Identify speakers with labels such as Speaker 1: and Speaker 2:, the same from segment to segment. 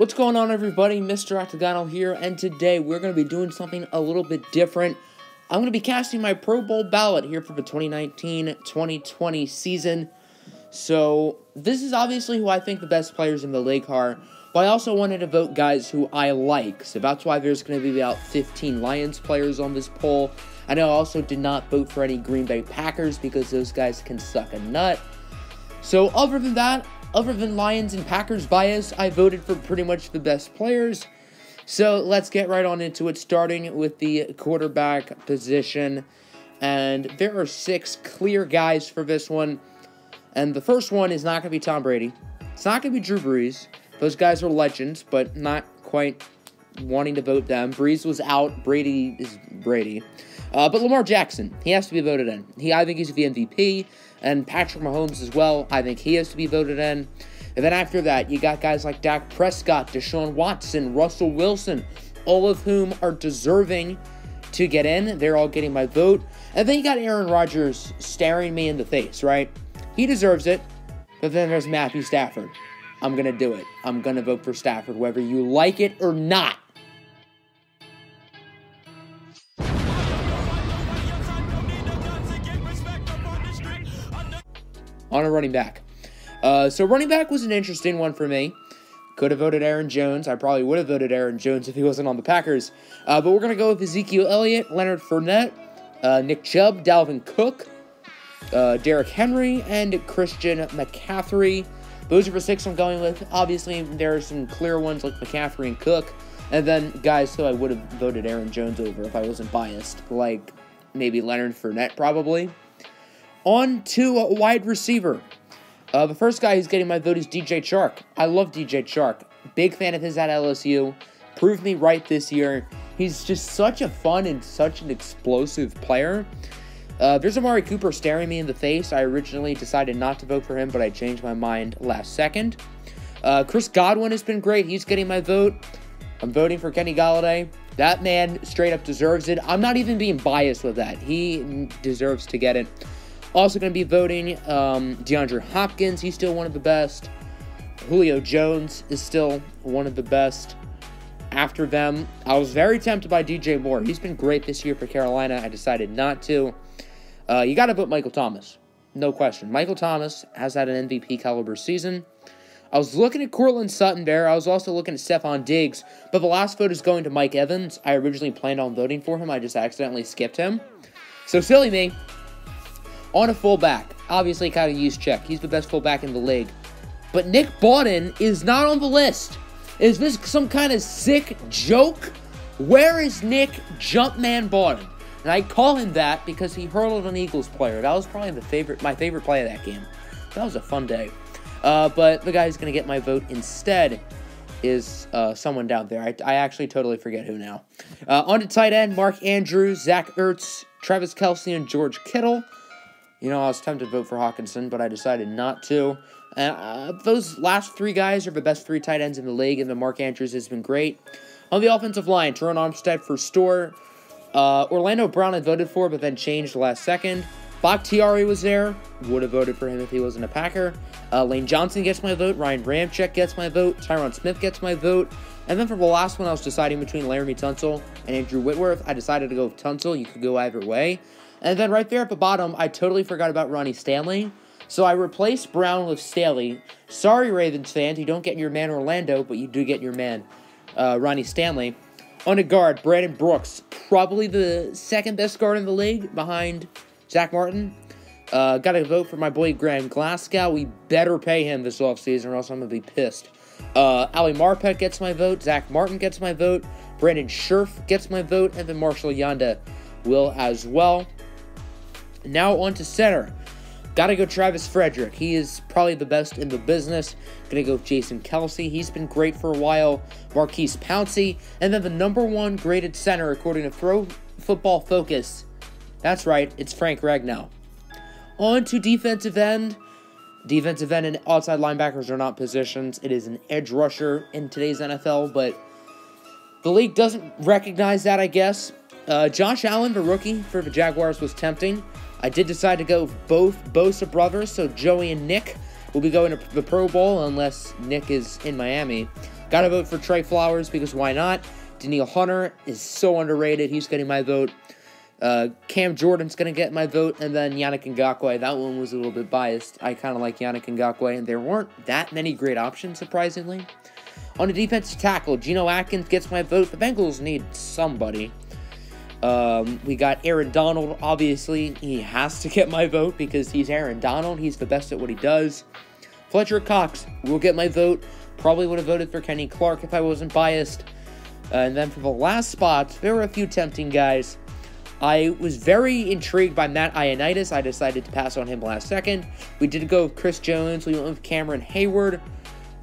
Speaker 1: What's going on, everybody? Mr. Octagonal here, and today we're going to be doing something a little bit different. I'm going to be casting my Pro Bowl ballot here for the 2019-2020 season. So, this is obviously who I think the best players in the league are, but I also wanted to vote guys who I like. So that's why there's going to be about 15 Lions players on this poll. I know I also did not vote for any Green Bay Packers because those guys can suck a nut. So, other than that, other than Lions and Packers bias, I voted for pretty much the best players. So let's get right on into it, starting with the quarterback position. And there are 6 clear guys for this one. And the first one is not going to be Tom Brady. It's not going to be Drew Brees. Those guys are legends, but not quite wanting to vote them. Brees was out. Brady is Brady. But Lamar Jackson, he has to be voted in. I think he's the MVP. And Patrick Mahomes as well, I think he has to be voted in. And then after that, you got guys like Dak Prescott, Deshaun Watson, Russell Wilson, all of whom are deserving to get in. They're all getting my vote. And then you got Aaron Rodgers staring me in the face, right? He deserves it. But then there's Matthew Stafford. I'm going to do it. I'm going to vote for Stafford, whether you like it or not. On a running back. So running back was an interesting one for me. Could have voted Aaron Jones. I probably would have voted Aaron Jones if he wasn't on the Packers. But we're going to go with Ezekiel Elliott, Leonard Fournette, Nick Chubb, Dalvin Cook, Derrick Henry, and Christian McCaffrey. Those are the 6 I'm going with. Obviously, there are some clear ones like McCaffrey and Cook. And then guys who I would have voted Aaron Jones over if I wasn't biased. Like maybe Leonard Fournette probably. On to a wide receiver. The first guy who's getting my vote is DJ Chark. I love DJ Chark. Big fan of his at LSU. Proved me right this year. He's just such a fun and such an explosive player. There's Amari Cooper staring me in the face. I originally decided not to vote for him, but I changed my mind last second. Chris Godwin has been great. He's getting my vote. I'm voting for Kenny Golladay. That man straight up deserves it. I'm not even being biased with that. He deserves to get it. Also going to be voting DeAndre Hopkins. He's still one of the best. Julio Jones is still one of the best. After them, I was very tempted by DJ Moore. He's been great this year for Carolina. I decided not to. You got to vote Michael Thomas. No question. Michael Thomas has had an MVP caliber season. I was looking at Courtland Sutton there. I was also looking at Stephon Diggs. But the last vote is going to Mike Evans. I originally planned on voting for him. I just accidentally skipped him. So silly me. On a fullback, obviously kind of use check. He's the best fullback in the league. But Nick Bawden is not on the list. Is this some kind of sick joke? Where is Nick Jumpman Bawden? And I call him that because he hurled an Eagles player. That was probably my favorite play of that game. That was a fun day. But the guy who's going to get my vote instead is someone down there. I actually totally forget who now. On to tight end, Mark Andrews, Zach Ertz, Travis Kelce, and George Kittle. You know, I was tempted to vote for Hawkinson, but I decided not to. Those last 3 guys are the best 3 tight ends in the league, and the Mark Andrews has been great. On the offensive line, Teron Armstead for Store. Orlando Brown I voted for, but then changed last second. Bakhtiari was there. Would have voted for him if he wasn't a Packer. Lane Johnson gets my vote. Ryan Ramczyk gets my vote. Tyron Smith gets my vote. And then for the last one, I was deciding between Laramie Tunsil and Andrew Whitworth. I decided to go with Tunsil. You could go either way. And then right there at the bottom, I totally forgot about Ronnie Stanley. So I replaced Brown with Staley. Sorry, Ravens fans, you don't get your man Orlando, but you do get your man Ronnie Stanley. On a guard, Brandon Brooks. Probably the second best guard in the league behind Zach Martin. Got to vote for my boy Graham Glasgow. We better pay him this offseason or else I'm going to be pissed. Ali Marpet gets my vote. Zach Martin gets my vote. Brandon Scherf gets my vote. And then Marshall Yanda will as well. Now on to center. Gotta go Travis Frederick. He is probably the best in the business. Gonna go Jason Kelce. He's been great for a while. Marquise Pouncey. And then the #1 graded center according to Pro Football Focus. That's right, it's Frank Ragnow. On to defensive end. Defensive end and outside linebackers are not positions. It is an edge rusher in today's NFL, but the league doesn't recognize that, I guess. Josh Allen, the rookie for the Jaguars, was tempting. I did decide to go both Bosa brothers, so Joey and Nick will be going to the Pro Bowl unless Nick is in Miami. Gotta vote for Trey Flowers because why not? Daniil Hunter is so underrated. He's getting my vote. Cam Jordan's going to get my vote. And then Yannick Ngakoue. That one was a little bit biased. I kind of like Yannick Ngakoue. And there weren't that many great options, surprisingly. On the defensive tackle, Geno Atkins gets my vote. The Bengals need somebody. We got Aaron Donald, obviously. He has to get my vote because he's Aaron Donald. He's the best at what he does. Fletcher Cox will get my vote. Probably would have voted for Kenny Clark if I wasn't biased. And then for the last spot, there were a few tempting guys. I was very intrigued by Matt Ioannidis. I decided to pass on him last second. We did go with Chris Jones. We went with Cameron Hayward.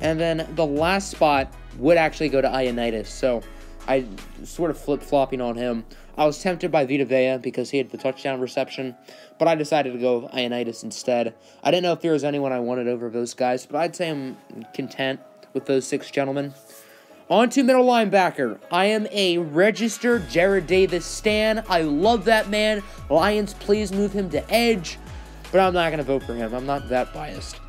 Speaker 1: And then the last spot would actually go to Ioannidis. So I sort of flip-flopping on him. I was tempted by Vita Vea because he had the touchdown reception, but I decided to go with Ioannidis instead. I didn't know if there was anyone I wanted over those guys, but I'd say I'm content with those 6 gentlemen. On to middle linebacker. I am a registered Jared Davis stan. I love that man. Lions, please move him to edge, but I'm not going to vote for him. I'm not that biased.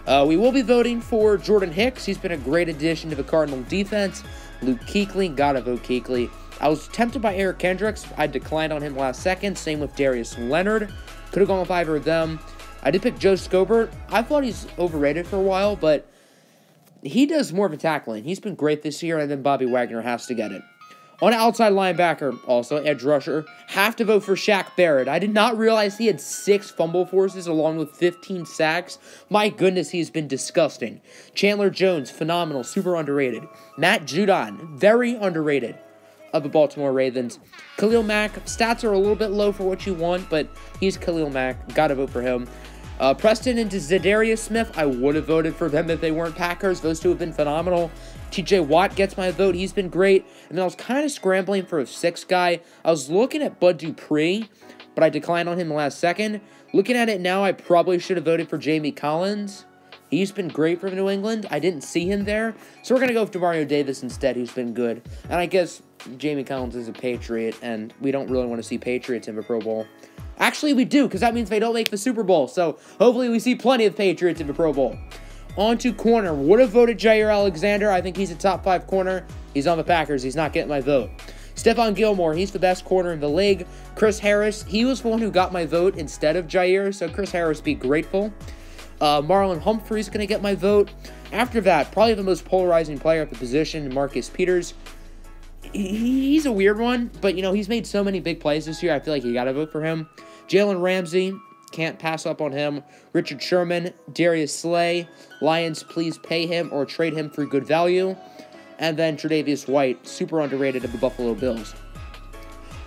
Speaker 1: We will be voting for Jordan Hicks. He's been a great addition to the Cardinal defense. Luke Kuechly, gotta vote Kuechly. I was tempted by Eric Kendricks. I declined on him last second. Same with Darius Leonard. Could have gone with either of them. I did pick Joe Scobert. I thought he's overrated for a while, but he does more of a tackling. He's been great this year, and then Bobby Wagner has to get it. On outside linebacker, also edge rusher, have to vote for Shaq Barrett. I did not realize he had 6 fumble forces along with 15 sacks. My goodness, he's been disgusting. Chandler Jones, phenomenal, super underrated. Matt Judon, very underrated, of the Baltimore Ravens. Khalil Mack, stats are a little bit low for what you want, but he's Khalil Mack. Gotta vote for him. Preston and Zadarius Smith, I would have voted for them if they weren't Packers. Those two have been phenomenal. TJ Watt gets my vote. He's been great. And then I was kind of scrambling for a 6th guy. I was looking at Bud Dupree, but I declined on him last second. Looking at it now, I probably should have voted for Jamie Collins. He's been great for New England. I didn't see him there. So we're going to go with Demario Davis instead, who's been good. And I guess Jamie Collins is a Patriot, and we don't really want to see Patriots in the Pro Bowl. Actually, we do, because that means they don't make the Super Bowl. So hopefully we see plenty of Patriots in the Pro Bowl. On to corner. Would have voted Jair Alexander. I think he's a top 5 corner. He's on the Packers. He's not getting my vote. Stephon Gilmore, he's the best corner in the league. Chris Harris, he was the one who got my vote instead of Jair, so Chris Harris, be grateful. Marlon Humphrey's going to get my vote. After that, probably the most polarizing player at the position, Marcus Peters. He's a weird one, but, you know, he's made so many big plays this year, I feel like you got to vote for him. Jalen Ramsey, can't pass up on him. Richard Sherman, Darius Slay. Lions, please pay him or trade him for good value. And then Tre'Davious White, super underrated of the Buffalo Bills.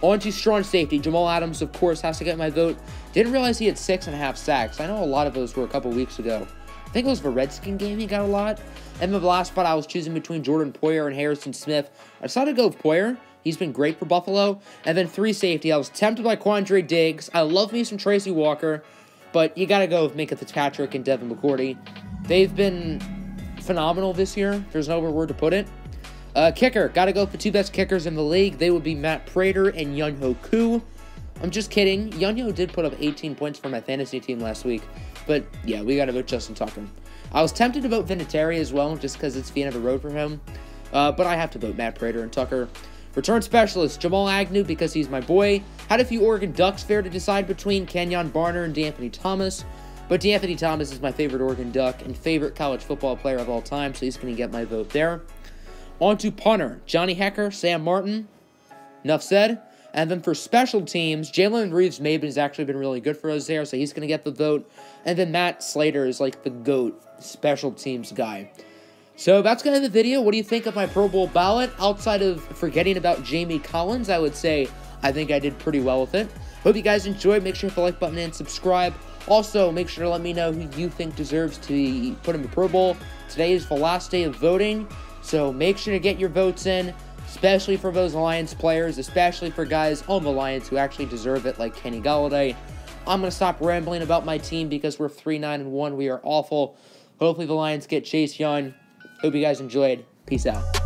Speaker 1: On to strong safety. Jamal Adams, of course, has to get my vote. Didn't realize he had 6.5 sacks. I know a lot of those were a couple weeks ago. I think it was the Redskin game he got a lot. And the last spot, I was choosing between Jordan Poyer and Harrison Smith. I decided to go with Poyer. He's been great for Buffalo. And then 3 safety. I was tempted by Quandre Diggs. I love me some Tracy Walker. But you got to go with Minka Fitzpatrick and Devin McCourty. They've been phenomenal this year. There's no other word to put it. Kicker. Got to go with the 2 best kickers in the league. They would be Matt Prater and Younghoe Koo. I'm just kidding. Younghoe did put up 18 points for my fantasy team last week. But, yeah, we got to vote Justin Tucker. I was tempted to vote Vinatieri as well, just because it's the end of the road for him. But I have to vote Matt Prater and Tucker. Return specialist, Jamal Agnew, because he's my boy. Had a few Oregon Ducks there to decide between Kenyon Barner and D'Anthony Thomas. But D'Anthony Thomas is my favorite Oregon Duck and favorite college football player of all time, so he's going to get my vote there. On to punter, Johnny Hecker, Sam Martin. Enough said. And then for special teams, Jalen Reeves-Maben has actually been really good for us there, so he's going to get the vote. And then Matt Slater is like the GOAT special teams guy. So that's going to be the video. What do you think of my Pro Bowl ballot? Outside of forgetting about Jamie Collins, I would say I think I did pretty well with it. Hope you guys enjoyed. Make sure to hit the like button and subscribe. Also, make sure to let me know who you think deserves to be put in the Pro Bowl. Today is the last day of voting, so make sure to get your votes in, especially for those Lions players, especially for guys on the Lions who actually deserve it, like Kenny Golladay. I'm going to stop rambling about my team because we're 3-9-1. We are awful. Hopefully the Lions get Chase Young. Hope you guys enjoyed. Peace out.